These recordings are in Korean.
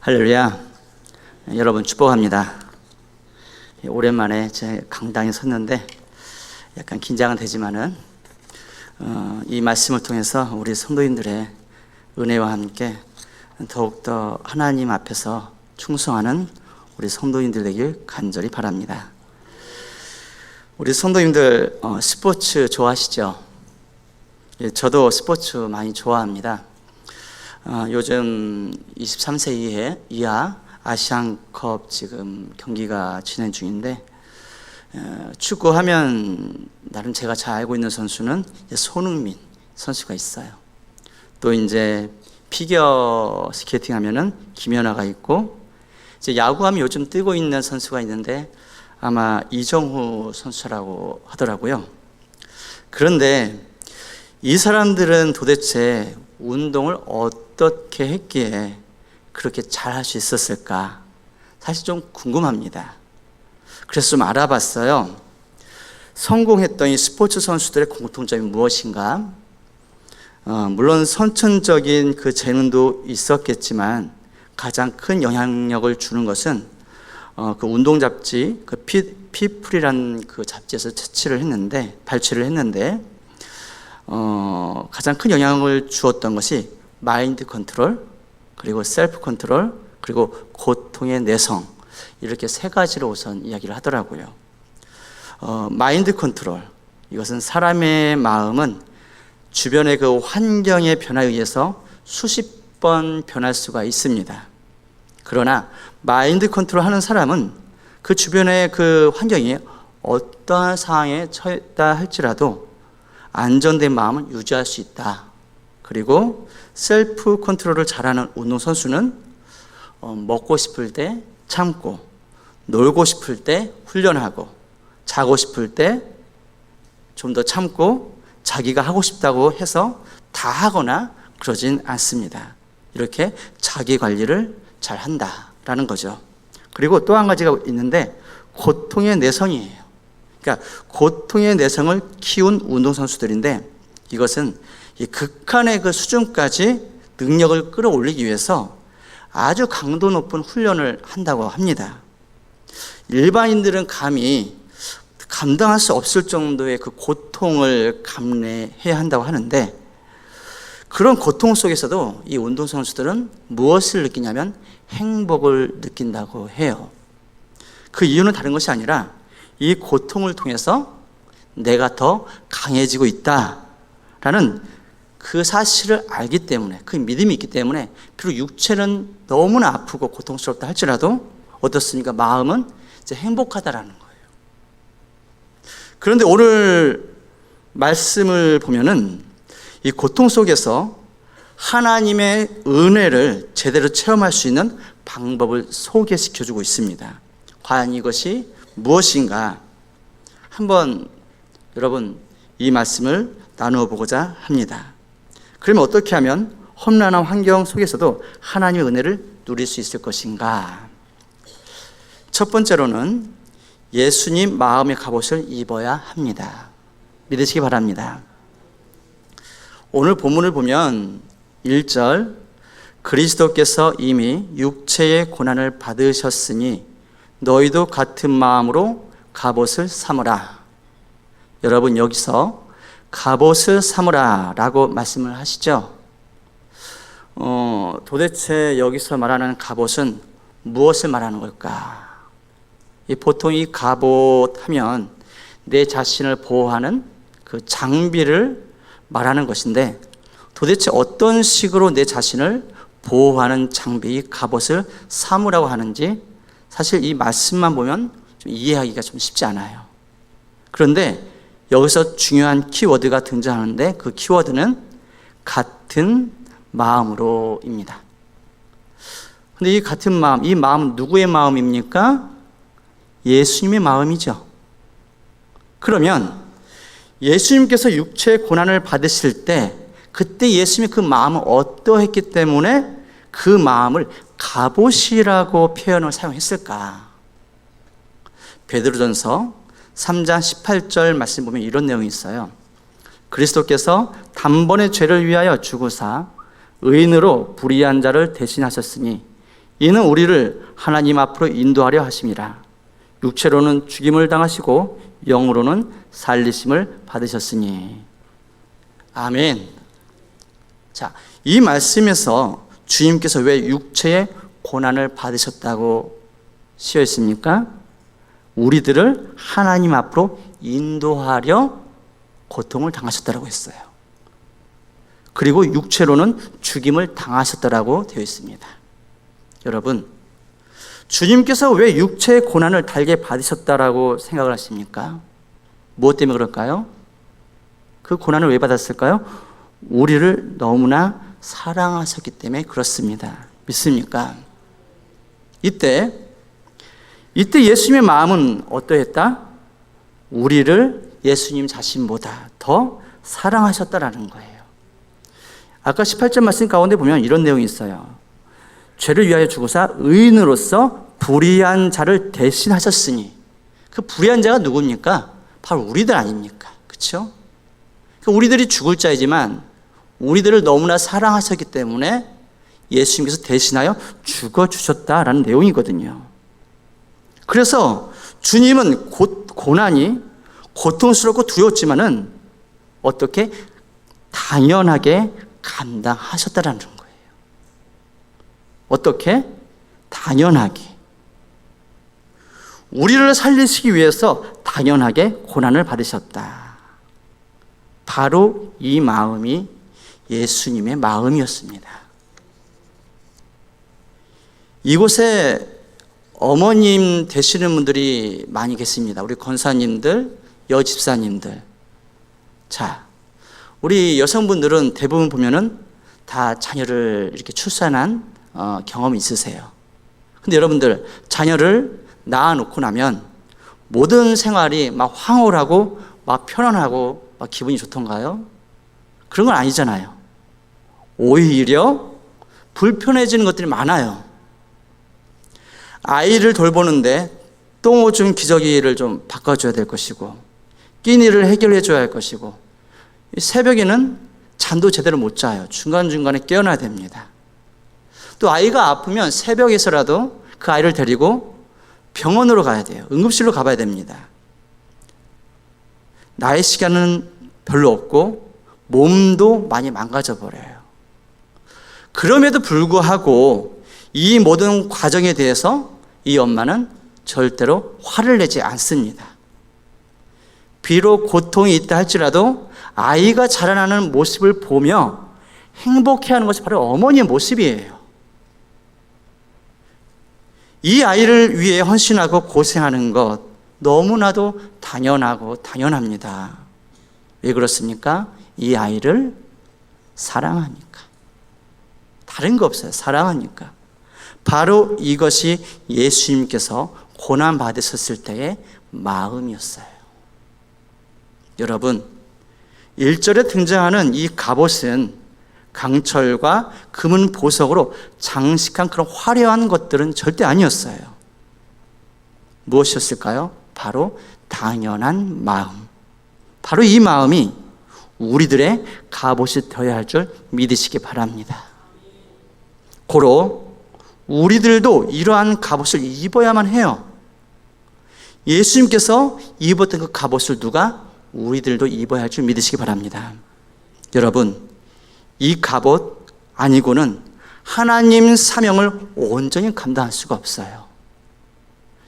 할렐루야. 여러분 축복합니다. 오랜만에 제 강당에 섰는데 약간 긴장은 되지만은 이 말씀을 통해서 우리 성도님들의 은혜와 함께 더욱더 하나님 앞에서 충성하는 우리 성도님들 되길 간절히 바랍니다. 우리 성도님들 스포츠 좋아하시죠? 저도 스포츠 많이 좋아합니다. 요즘 23세 이하 아시안컵 지금 경기가 진행 중인데 축구하면 나름 제가 잘 알고 있는 선수는 손흥민 선수가 있어요. 또 이제 피겨 스케이팅 하면은 김연아가 있고, 이제 야구하면 요즘 뜨고 있는 선수가 있는데 아마 이정후 선수라고 하더라고요. 그런데 이 사람들은 도대체 운동을 어떻게 했기에 그렇게 잘 할 수 있었을까? 사실 좀 궁금합니다. 그래서 좀 알아봤어요. 성공했던 이 스포츠 선수들의 공통점이 무엇인가? 물론 선천적인 그 재능도 있었겠지만 가장 큰 영향력을 주는 것은 그 운동 잡지, 그 피플이라는 그 잡지에서 발췌를 했는데 가장 큰 영향을 주었던 것이 마인드 컨트롤, 그리고 셀프 컨트롤, 그리고 고통의 내성, 이렇게 세 가지로 우선 이야기를 하더라고요. 마인드 컨트롤, 이것은 사람의 마음은 주변의 그 환경의 변화에 의해서 수십 번 변할 수가 있습니다. 그러나 마인드 컨트롤 하는 사람은 그 주변의 그 환경이 어떠한 상황에 처했다 할지라도 안정된 마음을 유지할 수 있다. 그리고 셀프 컨트롤을 잘하는 운동선수는 먹고 싶을 때 참고, 놀고 싶을 때 훈련하고, 자고 싶을 때 좀 더 참고, 자기가 하고 싶다고 해서 다 하거나 그러진 않습니다. 이렇게 자기 관리를 잘 한다라는 거죠. 그리고 또 한 가지가 있는데 고통의 내성이에요. 그러니까 고통의 내성을 키운 운동선수들인데, 이것은 이 극한의 그 수준까지 능력을 끌어올리기 위해서 아주 강도 높은 훈련을 한다고 합니다. 일반인들은 감히 감당할 수 없을 정도의 그 고통을 감내해야 한다고 하는데, 그런 고통 속에서도 이 운동선수들은 무엇을 느끼냐면 행복을 느낀다고 해요. 그 이유는 다른 것이 아니라 이 고통을 통해서 내가 더 강해지고 있다라는 그 사실을 알기 때문에, 그 믿음이 있기 때문에, 비록 육체는 너무나 아프고 고통스럽다 할지라도 어떻습니까? 마음은 이제 행복하다라는 거예요. 그런데 오늘 말씀을 보면은 이 고통 속에서 하나님의 은혜를 제대로 체험할 수 있는 방법을 소개시켜주고 있습니다. 과연 이것이 무엇인가? 한번 여러분 이 말씀을 나누어 보고자 합니다. 그러면 어떻게 하면 험난한 환경 속에서도 하나님의 은혜를 누릴 수 있을 것인가? 첫 번째로는 예수님 마음의 갑옷을 입어야 합니다. 믿으시기 바랍니다. 오늘 본문을 보면 1절, 그리스도께서 이미 육체의 고난을 받으셨으니 너희도 같은 마음으로 갑옷을 삼으라. 여러분 여기서 갑옷을 삼으라 라고 말씀을 하시죠. 도대체 여기서 말하는 갑옷은 무엇을 말하는 걸까? 보통 이 갑옷 하면 내 자신을 보호하는 그 장비를 말하는 것인데, 도대체 어떤 식으로 내 자신을 보호하는 장비, 갑옷을 삼으라고 하는지 사실 이 말씀만 보면 좀 이해하기가 좀 쉽지 않아요. 그런데 여기서 중요한 키워드가 등장하는데, 그 키워드는 같은 마음으로입니다. 그런데 이 같은 마음, 이 마음은 누구의 마음입니까? 예수님의 마음이죠. 그러면 예수님께서 육체의 고난을 받으실 때 그때 예수님의 그 마음은 어떠했기 때문에 그 마음을 갑옷이라고 표현을 사용했을까? 베드로전서 3장 18절 말씀 보면 이런 내용이 있어요. 그리스도께서 단번에 죄를 위하여 죽으사 의인으로 불의한 자를 대신하셨으니 이는 우리를 하나님 앞으로 인도하려 하심이라. 육체로는 죽임을 당하시고 영으로는 살리심을 받으셨으니. 아멘. 자, 이 말씀에서 주님께서 왜 육체의 고난을 받으셨다고 쓰여 있습니까? 우리들을 하나님 앞으로 인도하려 고통을 당하셨다고 했어요. 그리고 육체로는 죽임을 당하셨다고 되어 있습니다. 여러분, 주님께서 왜 육체의 고난을 달게 받으셨다라고 생각을 하십니까? 무엇 때문에 그럴까요? 그 고난을 왜 받았을까요? 우리를 너무나 사랑하셨기 때문에 그렇습니다. 믿습니까? 이때 예수님의 마음은 어떠했다? 우리를 예수님 자신보다 더 사랑하셨다라는 거예요. 아까 18절 말씀 가운데 보면 이런 내용이 있어요. 죄를 위하여 죽으사 의인으로서 불의한 자를 대신하셨으니. 그 불의한 자가 누굽니까? 바로 우리들 아닙니까? 그렇죠? 우리들이 죽을 자이지만 우리들을 너무나 사랑하셨기 때문에 예수님께서 대신하여 죽어주셨다라는 내용이거든요. 그래서 주님은 고난이 고통스럽고 두려웠지만은 어떻게 당연하게 감당하셨다라는 거예요. 어떻게? 당연하게. 우리를 살리시기 위해서 당연하게 고난을 받으셨다. 바로 이 마음이 예수님의 마음이었습니다. 이곳에 어머님 되시는 분들이 많이 계십니다. 우리 권사님들, 여집사님들. 자, 우리 여성분들은 대부분 보면은 다 자녀를 이렇게 출산한 경험이 있으세요. 근데 여러분들, 자녀를 낳아놓고 나면 모든 생활이 막 황홀하고 막 편안하고 막 기분이 좋던가요? 그런 건 아니잖아요. 오히려 불편해지는 것들이 많아요. 아이를 돌보는데 똥오줌 기저귀를 좀 바꿔줘야 될 것이고, 끼니를 해결해 줘야 할 것이고, 새벽에는 잠도 제대로 못 자요. 중간중간에 깨어나야 됩니다. 또 아이가 아프면 새벽에서라도 그 아이를 데리고 병원으로 가야 돼요. 응급실로 가봐야 됩니다. 나의 시간은 별로 없고 몸도 많이 망가져 버려요. 그럼에도 불구하고 이 모든 과정에 대해서 이 엄마는 절대로 화를 내지 않습니다. 비록 고통이 있다 할지라도 아이가 자라나는 모습을 보며 행복해하는 것이 바로 어머니의 모습이에요. 이 아이를 위해 헌신하고 고생하는 것 너무나도 당연하고 당연합니다. 왜 그렇습니까? 이 아이를 사랑하니까. 다른 거 없어요. 사랑하니까. 바로 이것이 예수님께서 고난받으셨을 때의 마음이었어요. 여러분, 1절에 등장하는 이 갑옷은 강철과 금은 보석으로 장식한 그런 화려한 것들은 절대 아니었어요. 무엇이었을까요? 바로 당연한 마음. 바로 이 마음이 우리들의 갑옷이 되어야 할 줄 믿으시기 바랍니다. 고로 우리들도 이러한 갑옷을 입어야만 해요. 예수님께서 입었던 그 갑옷을 누가? 우리들도 입어야 할 줄 믿으시기 바랍니다. 여러분, 이 갑옷 아니고는 하나님 사명을 온전히 감당할 수가 없어요.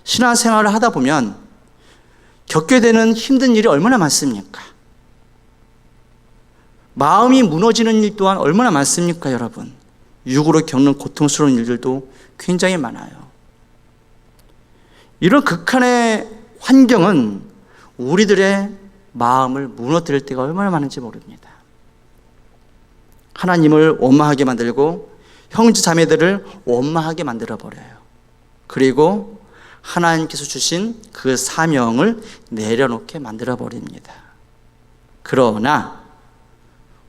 신앙생활을 하다 보면 겪게 되는 힘든 일이 얼마나 많습니까? 마음이 무너지는 일 또한 얼마나 많습니까, 여러분? 육으로 겪는 고통스러운 일들도 굉장히 많아요. 이런 극한의 환경은 우리들의 마음을 무너뜨릴 때가 얼마나 많은지 모릅니다. 하나님을 원망하게 만들고 형제 자매들을 원망하게 만들어버려요. 그리고 하나님께서 주신 그 사명을 내려놓게 만들어버립니다. 그러나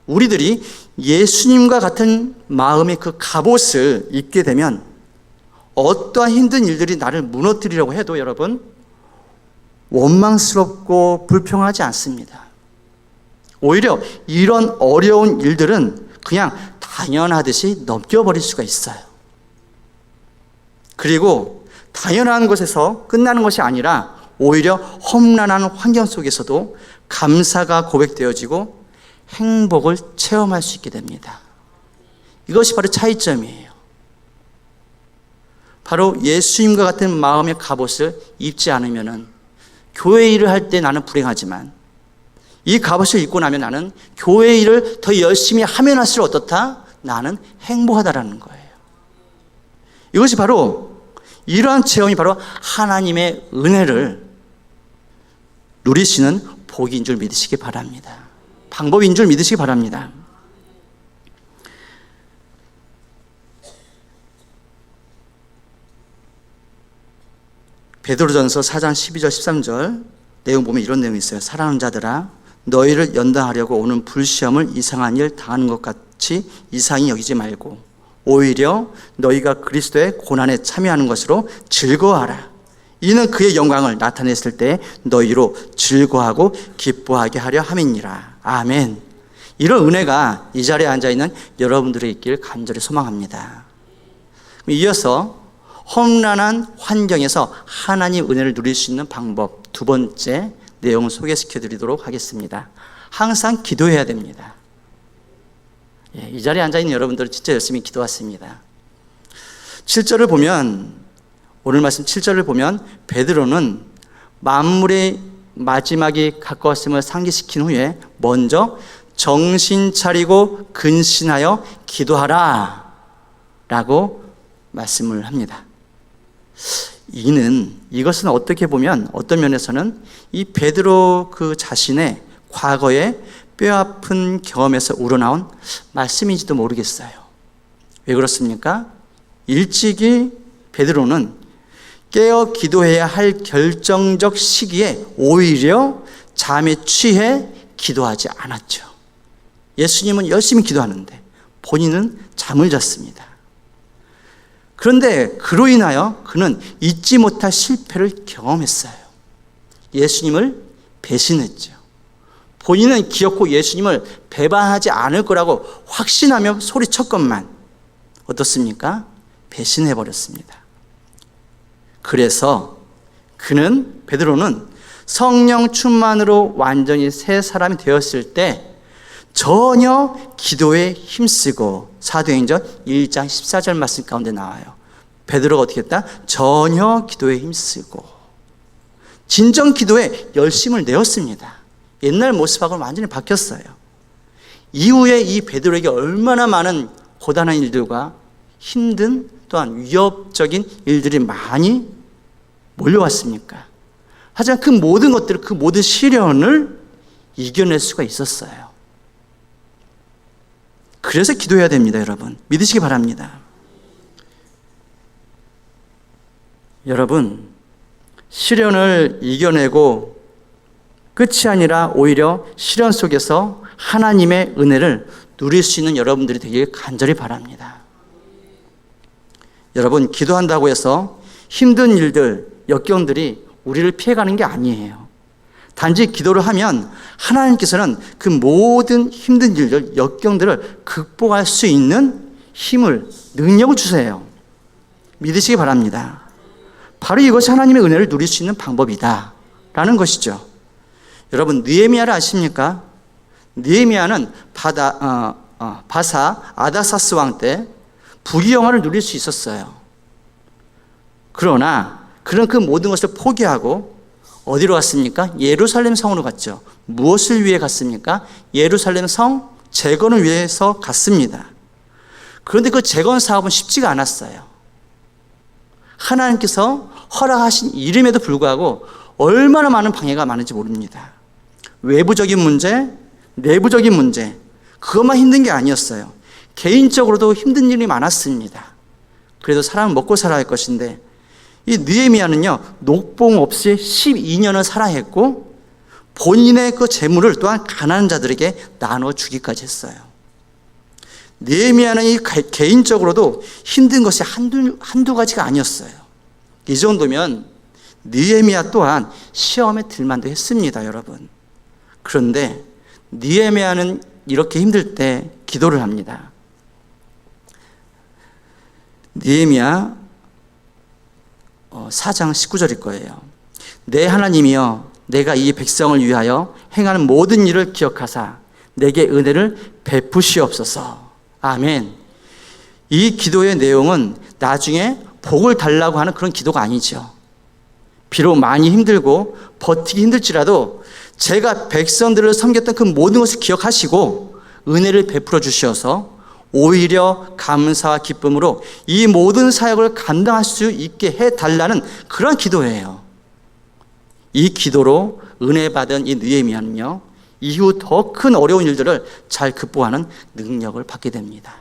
우리들이 예수님과 같은 마음의 그 갑옷을 입게 되면 어떠한 힘든 일들이 나를 무너뜨리려고 해도 여러분 원망스럽고 불평하지 않습니다. 오히려 이런 어려운 일들은 그냥 당연하듯이 넘겨버릴 수가 있어요. 그리고 당연한 것에서 끝나는 것이 아니라 오히려 험난한 환경 속에서도 감사가 고백되어지고 행복을 체험할 수 있게 됩니다. 이것이 바로 차이점이에요. 바로 예수님과 같은 마음의 갑옷을 입지 않으면 교회 일을 할 때 나는 불행하지만 이 갑옷을 입고 나면 나는 교회 일을 더 열심히 하면 할수록 어떻다? 나는 행복하다라는 거예요. 이것이 바로 이러한 체험이 바로 하나님의 은혜를 누리시는 복인 줄 믿으시기 바랍니다. 방법인 줄 믿으시기 바랍니다. 베드로전서 4장 12절 13절 내용 보면 이런 내용이 있어요. 사랑하는 자들아, 너희를 연단하려고 오는 불시험을 이상한 일 당하는 것 같이 이상히 여기지 말고 오히려 너희가 그리스도의 고난에 참여하는 것으로 즐거워하라. 이는 그의 영광을 나타냈을 때 너희로 즐거워하고 기뻐하게 하려 함이니라. 아멘. 이런 은혜가 이 자리에 앉아있는 여러분들의 있길 간절히 소망합니다. 이어서 험난한 환경에서 하나님 은혜를 누릴 수 있는 방법 두 번째 내용을 소개시켜 드리도록 하겠습니다. 항상 기도해야 됩니다. 이 자리에 앉아있는 여러분들은 진짜 열심히 기도했습니다. 7절을 보면, 오늘 말씀 7절을 보면 베드로는 만물의 마지막이 가까웠음을 상기시킨 후에 먼저 정신 차리고 근신하여 기도하라 라고 말씀을 합니다. 이것은 어떻게 보면 어떤 면에서는 이 베드로 그 자신의 과거의 뼈아픈 경험에서 우러나온 말씀인지도 모르겠어요. 왜 그렇습니까? 일찍이 베드로는 깨어 기도해야 할 결정적 시기에 오히려 잠에 취해 기도하지 않았죠. 예수님은 열심히 기도하는데 본인은 잠을 잤습니다. 그런데 그로 인하여 그는 잊지 못할 실패를 경험했어요. 예수님을 배신했죠. 본인은 기어코 예수님을 배반하지 않을 거라고 확신하며 소리쳤건만 어떻습니까? 배신해버렸습니다. 그래서 베드로는 성령 충만으로 완전히 새 사람이 되었을 때 전혀 기도에 힘쓰고 사도행전 1장 14절 말씀 가운데 나와요. 베드로가 어떻게 했다? 전혀 기도에 힘쓰고 진정 기도에 열심을 내었습니다. 옛날 모습하고는 완전히 바뀌었어요. 이후에 이 베드로에게 얼마나 많은 고단한 일들과 힘든 또한 위협적인 일들이 많이 몰려왔습니까? 하지만 그 모든 것들을, 그 모든 시련을 이겨낼 수가 있었어요. 그래서 기도해야 됩니다, 여러분. 믿으시기 바랍니다. 여러분, 시련을 이겨내고 끝이 아니라 오히려 시련 속에서 하나님의 은혜를 누릴 수 있는 여러분들이 되길 간절히 바랍니다. 여러분, 기도한다고 해서 힘든 일들, 역경들이 우리를 피해가는 게 아니에요. 단지 기도를 하면 하나님께서는 그 모든 힘든 일들, 역경들을 극복할 수 있는 힘을, 능력을 주세요. 믿으시기 바랍니다. 바로 이것이 하나님의 은혜를 누릴 수 있는 방법이다 라는 것이죠. 여러분, 느헤미야를 아십니까? 느헤미야는 바사 아다사스 왕 때 부귀영화를 누릴 수 있었어요. 그러나 그는 그 모든 것을 포기하고 어디로 갔습니까? 예루살렘 성으로 갔죠. 무엇을 위해 갔습니까? 예루살렘 성 재건을 위해서 갔습니다. 그런데 그 재건 사업은 쉽지가 않았어요. 하나님께서 허락하신 일임에도 불구하고 얼마나 많은 방해가 많은지 모릅니다. 외부적인 문제, 내부적인 문제, 그것만 힘든 게 아니었어요. 개인적으로도 힘든 일이 많았습니다. 그래도 사람은 먹고 살아야 할 것인데 이 느헤미야는요, 녹봉 없이 12년을 살아야 했고 본인의 그 재물을 또한 가난한 자들에게 나눠 주기까지 했어요. 느헤미야는 이 개인적으로도 힘든 것이 한두 가지가 아니었어요. 이 정도면 느헤미야 또한 시험에 들만도 했습니다, 여러분. 그런데 느헤미야는 이렇게 힘들 때 기도를 합니다. 느헤미야 4장 19절일 거예요. 내 하나님이여 내가 이 백성을 위하여 행하는 모든 일을 기억하사 내게 은혜를 베푸시옵소서. 아멘. 이 기도의 내용은 나중에 복을 달라고 하는 그런 기도가 아니죠. 비록 많이 힘들고 버티기 힘들지라도 제가 백성들을 섬겼던 그 모든 것을 기억하시고 은혜를 베풀어 주셔서 오히려 감사와 기쁨으로 이 모든 사역을 감당할 수 있게 해달라는 그런 기도예요. 이 기도로 은혜 받은 이 느헤미야는요, 이후 더 큰 어려운 일들을 잘 극복하는 능력을 받게 됩니다.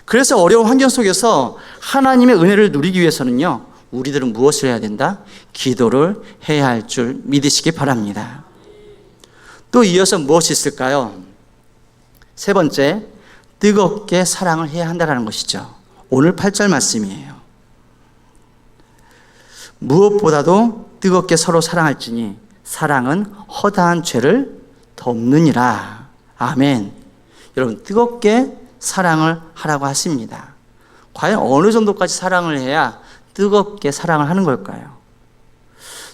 그래서 어려운 환경 속에서 하나님의 은혜를 누리기 위해서는요, 우리들은 무엇을 해야 된다? 기도를 해야 할 줄 믿으시기 바랍니다. 또 이어서 무엇이 있을까요? 세 번째, 뜨겁게 사랑을 해야 한다는 것이죠. 오늘 8절 말씀이에요. 무엇보다도 뜨겁게 서로 사랑할지니 사랑은 허다한 죄를 덮느니라. 아멘. 여러분, 뜨겁게 사랑을 하라고 하십니다. 과연 어느 정도까지 사랑을 해야 뜨겁게 사랑을 하는 걸까요?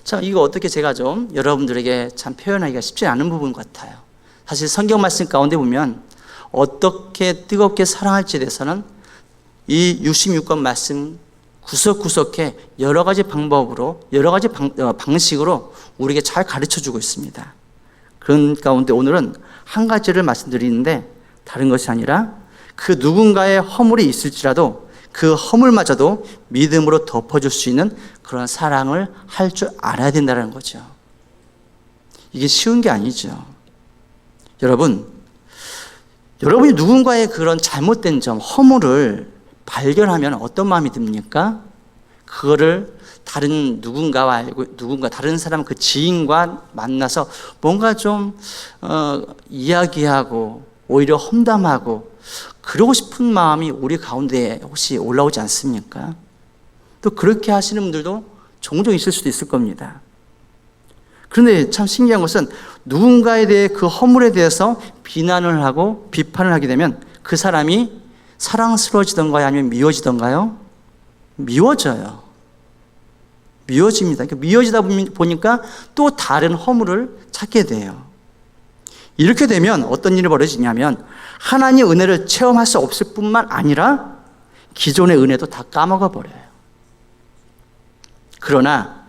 자, 이거 어떻게 제가 좀 여러분들에게 참 표현하기가 쉽지 않은 부분 같아요. 사실 성경 말씀 가운데 보면 어떻게 뜨겁게 사랑할지에 대해서는 이 66권 말씀 구석구석에 여러 가지 방법으로, 여러 가지 방식으로 우리에게 잘 가르쳐 주고 있습니다. 그런 가운데 오늘은 한 가지를 말씀드리는데 다른 것이 아니라 그 누군가의 허물이 있을지라도 그 허물마저도 믿음으로 덮어줄 수 있는 그런 사랑을 할 줄 알아야 된다는 거죠. 이게 쉬운 게 아니죠. 여러분이 누군가의 그런 잘못된 점, 허물을 발견하면 어떤 마음이 듭니까? 그거를 다른 다른 사람, 그 지인과 만나서 뭔가 좀 이야기하고 오히려 험담하고 그러고 싶은 마음이 우리 가운데에 혹시 올라오지 않습니까? 또 그렇게 하시는 분들도 종종 있을 수도 있을 겁니다. 그런데 참 신기한 것은 누군가에 대해 그 허물에 대해서 비난을 하고 비판을 하게 되면 그 사람이 사랑스러워지던가요? 아니면 미워지던가요? 미워져요. 미워집니다. 미워지다 보니까 또 다른 허물을 찾게 돼요. 이렇게 되면 어떤 일이 벌어지냐면 하나님의 은혜를 체험할 수 없을 뿐만 아니라 기존의 은혜도 다 까먹어 버려요. 그러나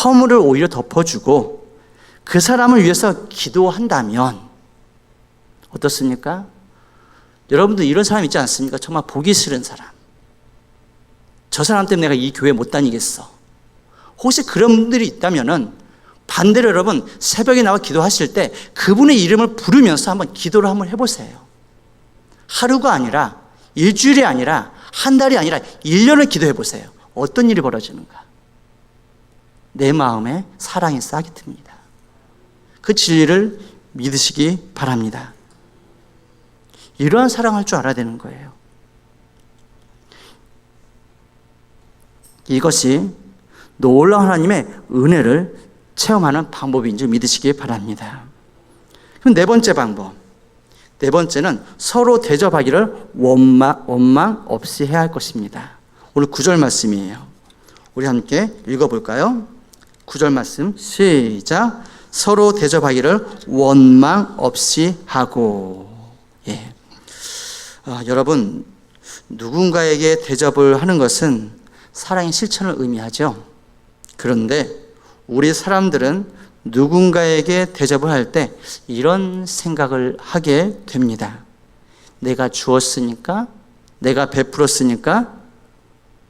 허물을 오히려 덮어주고 그 사람을 위해서 기도한다면 어떻습니까? 여러분들 이런 사람 있지 않습니까? 정말 보기 싫은 사람. 저 사람 때문에 내가 이 교회 못 다니겠어. 혹시 그런 분들이 있다면은 반대로 여러분 새벽에 나와 기도하실 때 그분의 이름을 부르면서 한번 기도를 한번 해보세요. 하루가 아니라 일주일이 아니라 한 달이 아니라 1년을 기도해 보세요. 어떤 일이 벌어지는가? 내 마음에 사랑이 싹이 틉니다. 그 진리를 믿으시기 바랍니다. 이러한 사랑할 줄 알아야 되는 거예요. 이것이 놀라운 하나님의 은혜를 체험하는 방법인 줄 믿으시기 바랍니다. 그럼 네 번째 방법. 네 번째는 서로 대접하기를 원망 없이 해야 할 것입니다. 오늘 9절 말씀이에요. 우리 함께 읽어볼까요? 9절 말씀 시작. 서로 대접하기를 원망 없이 하고. 예. 여러분, 누군가에게 대접을 하는 것은 사랑의 실천을 의미하죠. 그런데 우리 사람들은 누군가에게 대접을 할 때 이런 생각을 하게 됩니다. 내가 주었으니까, 내가 베풀었으니까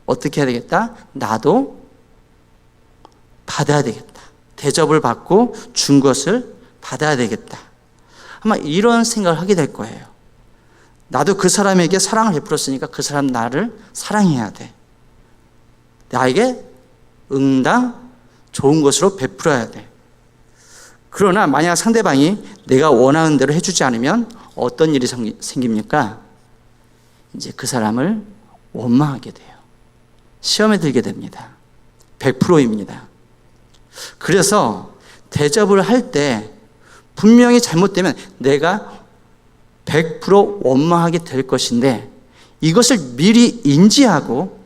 어떻게 해야 되겠다? 나도 받아야 되겠다. 대접을 받고 준 것을 받아야 되겠다. 아마 이런 생각을 하게 될 거예요. 나도 그 사람에게 사랑을 베풀었으니까 그 사람 나를 사랑해야 돼. 나에게 응당 좋은 것으로 베풀어야 돼. 그러나 만약 상대방이 내가 원하는 대로 해주지 않으면 어떤 일이 생깁니까? 이제 그 사람을 원망하게 돼요. 시험에 들게 됩니다. 100%입니다. 그래서 대접을 할 때 분명히 잘못되면 내가 100% 원망하게 될 것인데 이것을 미리 인지하고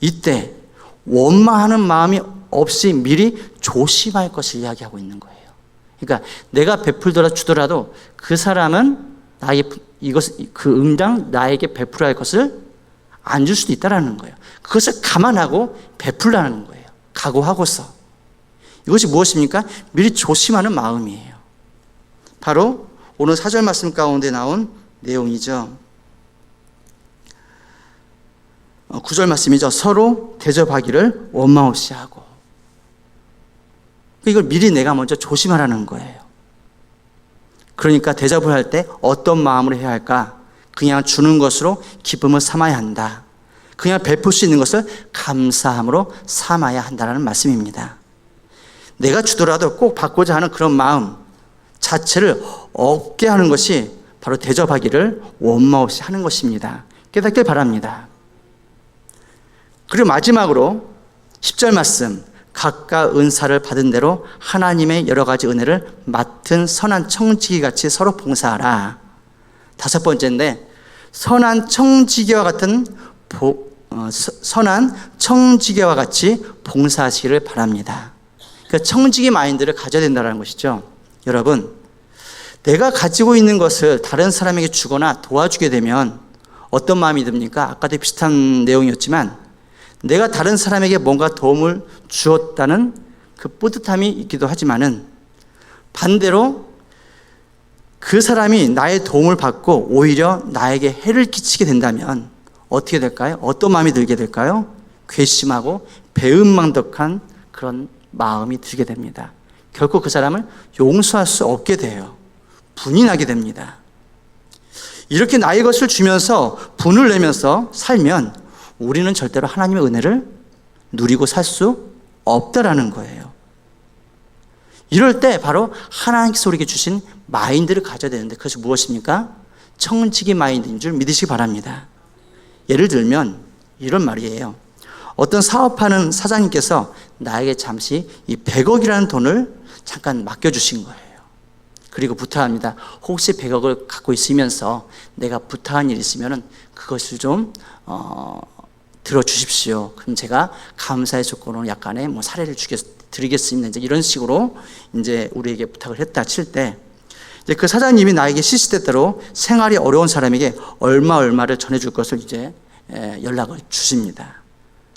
이때 원망하는 마음이 없이 미리 조심할 것을 이야기하고 있는 거예요. 그러니까 내가 베풀더라 주더라도 그 사람은 나에게 그 응당 나에게 베풀어야 할 것을 안 줄 수도 있다라는 거예요. 그것을 감안하고 베풀라는 거예요. 각오하고서. 이것이 무엇입니까? 미리 조심하는 마음이에요. 바로 오늘 4절 말씀 가운데 나온 내용이죠. 9절 말씀이죠. 서로 대접하기를 원망 없이 하고. 이걸 미리 내가 먼저 조심하라는 거예요. 그러니까 대접을 할 때 어떤 마음으로 해야 할까? 그냥 주는 것으로 기쁨을 삼아야 한다. 그냥 베풀 수 있는 것을 감사함으로 삼아야 한다는 말씀입니다. 내가 주더라도 꼭 받고자 하는 그런 마음 자체를 없게 하는 것이 바로 대접하기를 원망 없이 하는 것입니다. 깨닫길 바랍니다. 그리고 마지막으로 10절 말씀, 각각 은사를 받은 대로 하나님의 여러 가지 은혜를 맡은 선한 청지기 같이 서로 봉사하라. 5번째인데, 선한 청지기와 같이 봉사하시기를 바랍니다. 그 청지기 마인드를 가져야 된다는 것이죠. 여러분, 내가 가지고 있는 것을 다른 사람에게 주거나 도와주게 되면 어떤 마음이 듭니까? 아까도 비슷한 내용이었지만 내가 다른 사람에게 뭔가 도움을 주었다는 그 뿌듯함이 있기도 하지만은 반대로 그 사람이 나의 도움을 받고 오히려 나에게 해를 끼치게 된다면 어떻게 될까요? 어떤 마음이 들게 될까요? 괘씸하고 배은망덕한 그런 마음이 들게 됩니다. 결코 그 사람을 용서할 수 없게 돼요. 분이 나게 됩니다. 이렇게 나의 것을 주면서 분을 내면서 살면 우리는 절대로 하나님의 은혜를 누리고 살 수 없다라는 거예요. 이럴 때 바로 하나님께서 우리에게 주신 마인드를 가져야 되는데 그것이 무엇입니까? 청지기 마인드인 줄 믿으시기 바랍니다. 예를 들면 이런 말이에요. 어떤 사업하는 사장님께서 나에게 잠시 이 100억이라는 돈을 잠깐 맡겨주신 거예요. 그리고 부탁합니다. 혹시 100억을 갖고 있으면서 내가 부탁한 일이 있으면 그것을 좀 들어주십시오. 그럼 제가 감사의 조건으로 약간의 사례를 드리겠습니다. 이제 이런 식으로 이제 우리에게 부탁을 했다 칠 때, 이제 그 사장님이 나에게 시시때때로 생활이 어려운 사람에게 얼마를 전해줄 것을 이제 연락을 주십니다.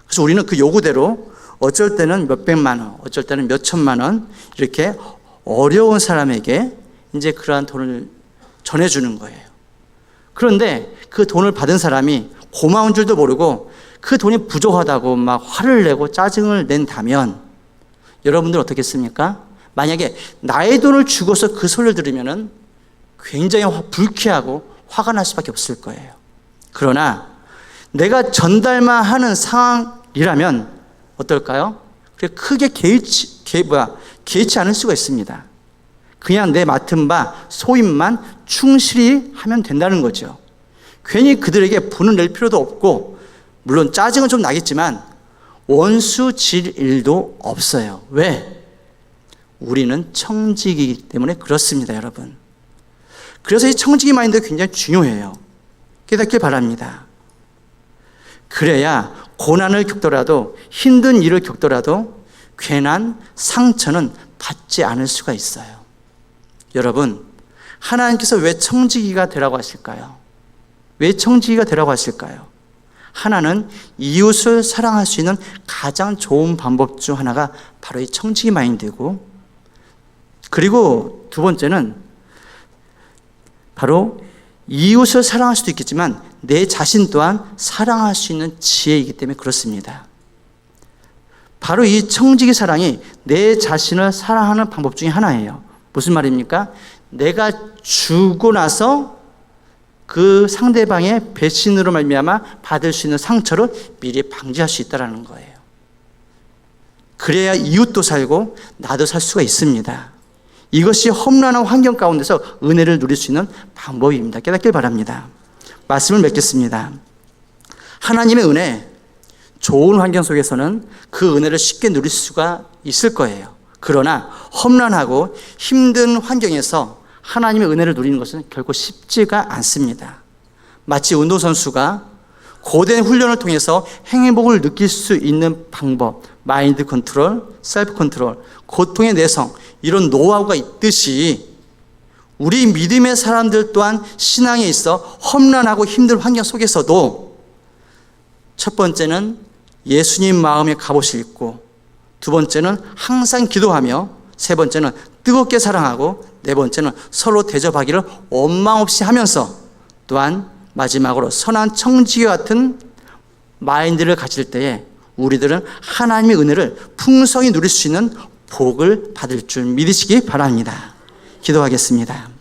그래서 우리는 그 요구대로 어쩔 때는 몇백만 원, 어쩔 때는 몇천만 원 이렇게 어려운 사람에게 이제 그러한 돈을 전해주는 거예요. 그런데 그 돈을 받은 사람이 고마운 줄도 모르고 그 돈이 부족하다고 막 화를 내고 짜증을 낸다면 여러분들 어떻겠습니까? 만약에 나의 돈을 주고서 그 소리를 들으면 굉장히 불쾌하고 화가 날 수밖에 없을 거예요. 그러나 내가 전달만 하는 상황이라면 어떨까요? 크게 개의치 않을 수가 있습니다. 그냥 내 맡은 바 소임만 충실히 하면 된다는 거죠. 괜히 그들에게 분을 낼 필요도 없고 물론 짜증은 좀 나겠지만 원수 질 일도 없어요. 왜? 우리는 청지기이기 때문에 그렇습니다, 여러분. 그래서 이 청지기 마인드가 굉장히 중요해요. 깨닫길 바랍니다. 그래야 고난을 겪더라도 힘든 일을 겪더라도 괜한 상처는 받지 않을 수가 있어요. 여러분, 하나님께서 왜 청지기가 되라고 하실까요? 왜 청지기가 되라고 하실까요? 하나는 이웃을 사랑할 수 있는 가장 좋은 방법 중 하나가 바로 이 청지기 마인드고, 그리고 두 번째는 바로 이웃을 사랑할 수도 있겠지만 내 자신 또한 사랑할 수 있는 지혜이기 때문에 그렇습니다. 바로 이 청지기 사랑이 내 자신을 사랑하는 방법 중에 하나예요. 무슨 말입니까? 내가 주고 나서 그 상대방의 배신으로 말미암아 받을 수 있는 상처를 미리 방지할 수 있다는 거예요. 그래야 이웃도 살고 나도 살 수가 있습니다. 이것이 험난한 환경 가운데서 은혜를 누릴 수 있는 방법입니다. 깨닫길 바랍니다. 말씀을 맺겠습니다. 하나님의 은혜, 좋은 환경 속에서는 그 은혜를 쉽게 누릴 수가 있을 거예요. 그러나 험난하고 힘든 환경에서 하나님의 은혜를 누리는 것은 결코 쉽지가 않습니다. 마치 운동선수가 고된 훈련을 통해서 행복을 느낄 수 있는 방법, 마인드 컨트롤, 셀프 컨트롤, 고통의 내성, 이런 노하우가 있듯이 우리 믿음의 사람들 또한 신앙에 있어 험난하고 힘든 환경 속에서도 첫 번째는 예수님 마음의 갑옷을 입고, 두 번째는 항상 기도하며, 세 번째는 뜨겁게 사랑하고, 네 번째는 서로 대접하기를 원망 없이 하면서, 또한 마지막으로 선한 청지기 같은 마인드를 가질 때에 우리들은 하나님의 은혜를 풍성히 누릴 수 있는 복을 받을 줄 믿으시기 바랍니다. 기도하겠습니다.